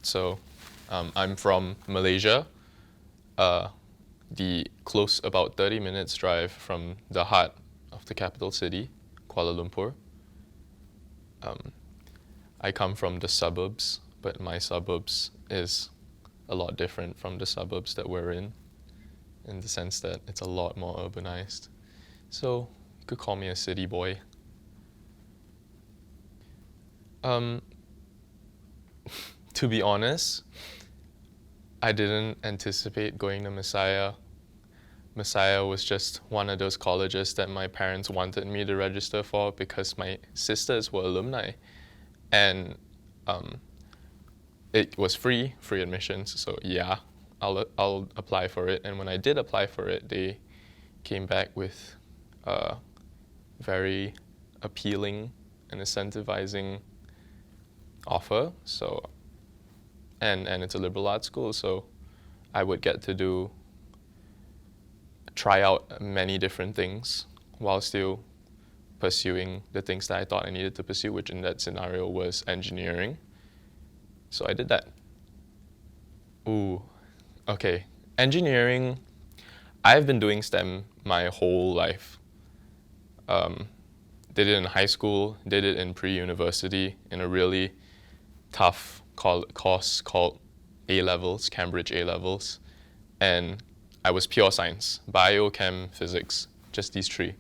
So I'm from Malaysia, the close about 30 minutes drive from the heart of the capital city, Kuala Lumpur. I come from the suburbs, but my suburbs is a lot different from the suburbs that we're in the sense that it's a lot more urbanized. So you could call me a city boy. To be honest, I didn't anticipate going to Messiah. Messiah was just one of those colleges that my parents wanted me to register for because my sisters were alumni. And it was free admissions, so yeah, I'll apply for it. And when I did apply for it, they came back with a very appealing and incentivizing offer. So, and it's a liberal arts school, so I would get to try out many different things while still pursuing the things that I thought I needed to pursue, which in that scenario was engineering. So I did that. Ooh, okay. Engineering, I've been doing STEM my whole life. Did it in high school, did it in pre-university in a really tough course called A-levels, Cambridge A-levels. And I was pure science, bio, chem, physics, just these three.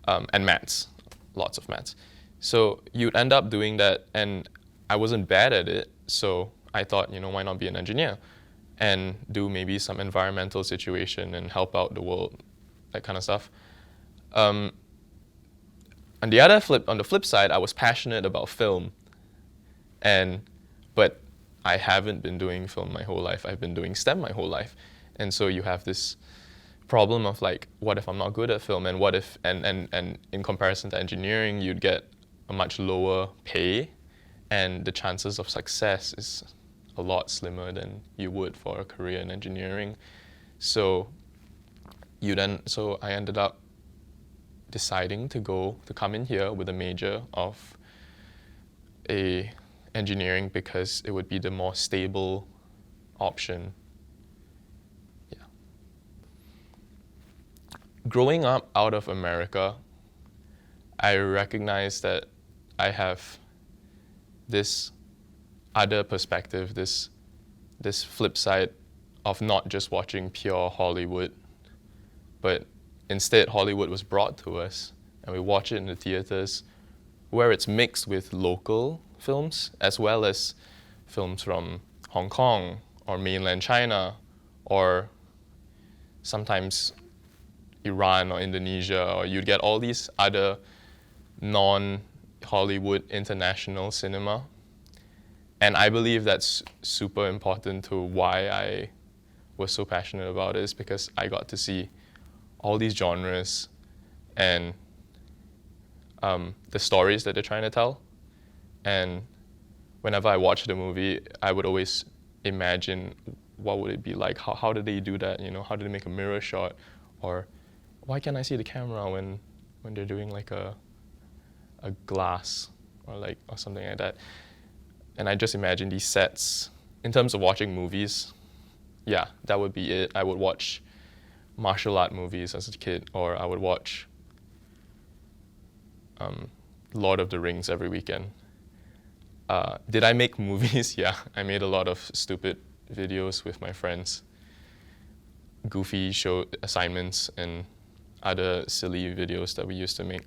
And maths, lots of maths. So you'd end up doing that, and I wasn't bad at it, so I thought, why not be an engineer and do maybe some environmental situation and help out the world, that kind of stuff. On the flip side, I was passionate about film, but I haven't been doing film my whole life. I've been doing STEM my whole life, and so you have this problem of like, what if I'm not good at film, and what if, and in comparison to engineering, you'd get a much lower pay, and the chances of success is a lot slimmer than you would for a career in engineering. So I ended up deciding to come in here with a major of a engineering because it would be the more stable option. Yeah. Growing up out of America, I recognize that I have this other perspective, this flip side of not just watching pure Hollywood, but instead Hollywood was brought to us and we watch it in the theaters where it's mixed with local films as well as films from Hong Kong or mainland China or sometimes Iran or Indonesia, or you'd get all these other non-Hollywood international cinema. And I believe that's super important to why I was so passionate about it, is because I got to see all these genres and the stories that they're trying to tell. And whenever I watched the movie, I would always imagine what would it be like? How did they do that? How did they make a mirror shot? Or why can't I see the camera when they're doing like a glass or something like that? And I just imagine these sets. In terms of watching movies, yeah, that would be it. I would watch martial art movies as a kid, or I would watch Lord of the Rings every weekend. Did I make movies? Yeah, I made a lot of stupid videos with my friends, goofy show assignments and other silly videos that we used to make.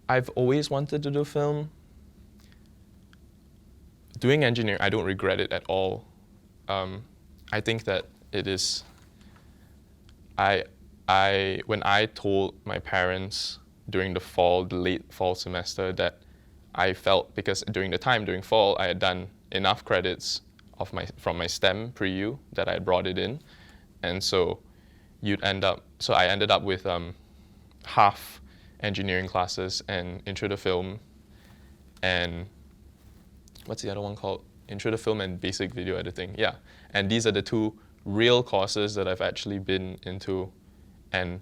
I've always wanted to do film. Doing engineering, I don't regret it at all. I think that it is. When I told my parents during the late fall semester, that I felt, because during fall, I had done enough credits from my STEM pre-U that I had brought it in, and so I ended up with half engineering classes and intro to film, and what's the other one called? Intro to film and basic video editing. Yeah, and these are the two real courses that I've actually been into and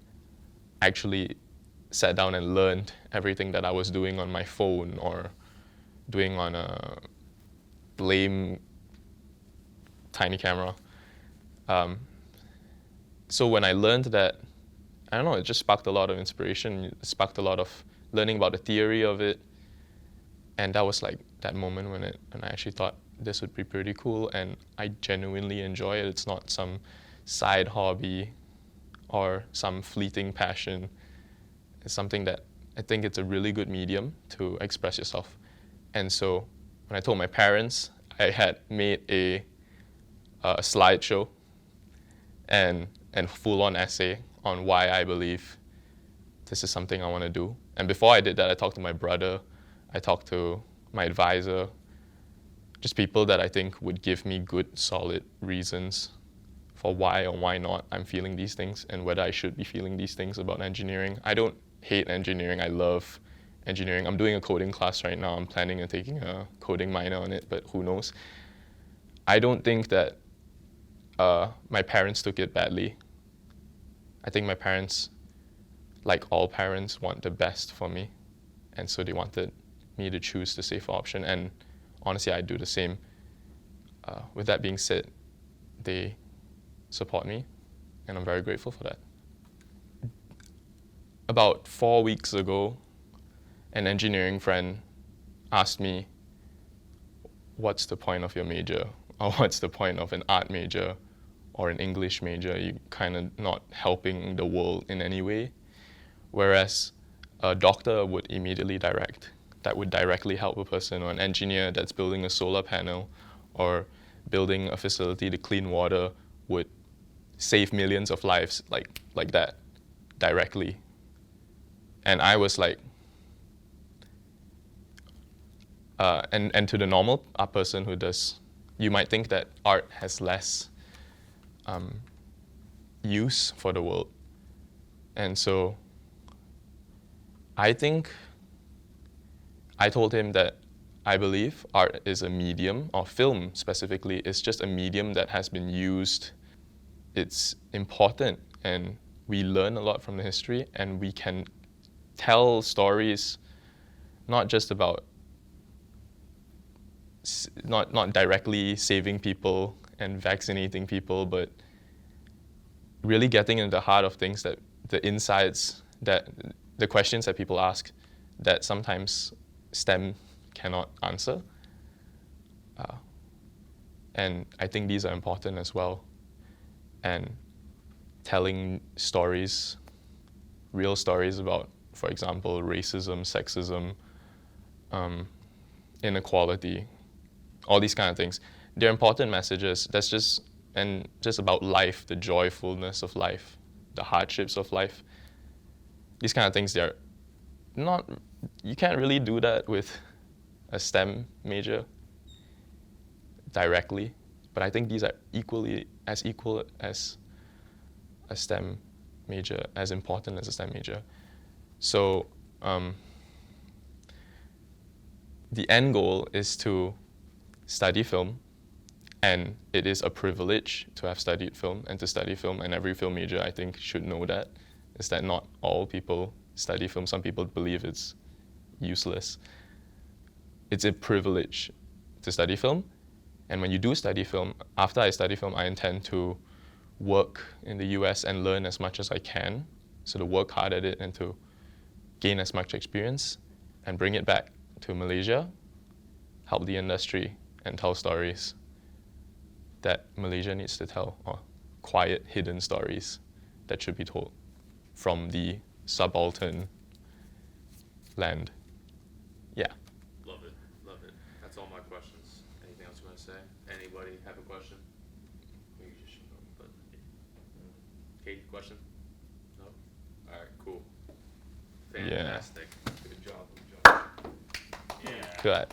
actually sat down and learned everything that I was doing on my phone or doing on lame tiny camera. So when I learned that, I don't know, it just sparked a lot of inspiration. It sparked a lot of learning about the theory of it. And that was like that moment when I actually thought this would be pretty cool, and I genuinely enjoy it. It's not some side hobby or some fleeting passion. It's something that I think it's a really good medium to express yourself. And so when I told my parents, I had made a slideshow and full-on essay on why I believe this is something I want to do. And before I did that, I talked to my brother, I talked to my advisor, just people that I think would give me good, solid reasons for why or why not I'm feeling these things and whether I should be feeling these things about engineering. I don't hate engineering, I love engineering. I'm doing a coding class right now. I'm planning on taking a coding minor on it, but who knows. I don't think that my parents took it badly. I think my parents, like all parents, want the best for me. And so they wanted me to choose the safer option. And honestly, I do the same. With that being said, they support me, and I'm very grateful for that. About 4 weeks ago, an engineering friend asked me, what's the point of your major? Or what's the point of an art major or an English major? You're kind of not helping the world in any way. Whereas a doctor would immediately that would directly help a person, or an engineer that's building a solar panel or building a facility to clean water would save millions of lives like that directly. And I was like, and to the normal art person who does, you might think that art has less use for the world. And so I told him that I believe art is a medium, or film specifically, is just a medium that has been used. It's important, and we learn a lot from the history, and we can tell stories not just about not directly saving people and vaccinating people, but really getting into the heart of things, that the insights, that the questions that people ask that sometimes STEM cannot answer. And I think these are important as well. And telling stories, real stories about, for example, racism, sexism, inequality, all these kind of things. They're important messages. That's just about life, the joyfulness of life, the hardships of life. These kind of things, they're not, you can't really do that with a STEM major directly, but I think these are equal as a STEM major, as important as a STEM major. So the end goal is to study film, and it is a privilege to have studied film and to study film, and every film major, I think, should know that, is that not all people study film. Some people believe it's useless. It's a privilege to study film, and when you do study film, after I study film, I intend to work in the US and learn as much as I can, so to work hard at it and to gain as much experience and bring it back to Malaysia, help the industry, and tell stories that Malaysia needs to tell, or quiet, hidden stories that should be told from the subaltern land. Yeah. Love it, love it. That's all my questions. Anything else you want to say? Anybody have a question? Maybe you should know, but Kate, question? No? All right, cool. Fantastic. Good job, good job. Yeah. Good.